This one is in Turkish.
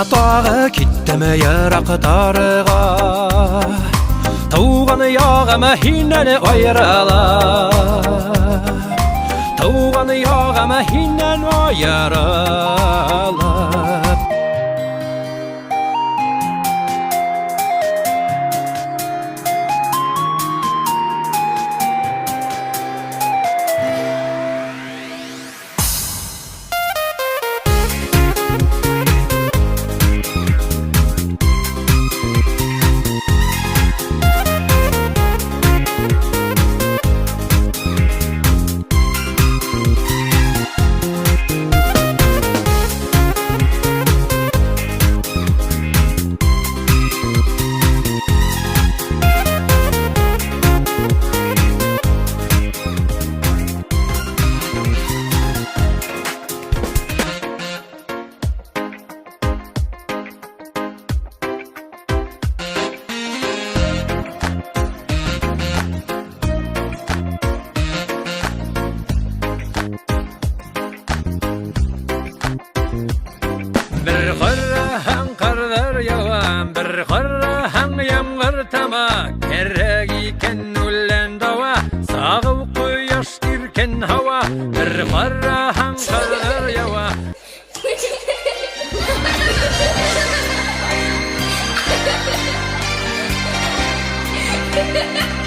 tağı kitteme yarak tarığa Tuğanı yağama hinneni ayrala Tuğanı yağama hinnen ayrala Bir qarrahan qarlar yavan, bir qarrahan yamg'ir tama Kerek iken ullen dava, sağıv quyosh irken hava Bir qarrahan qarlar yavan Ha ha ha!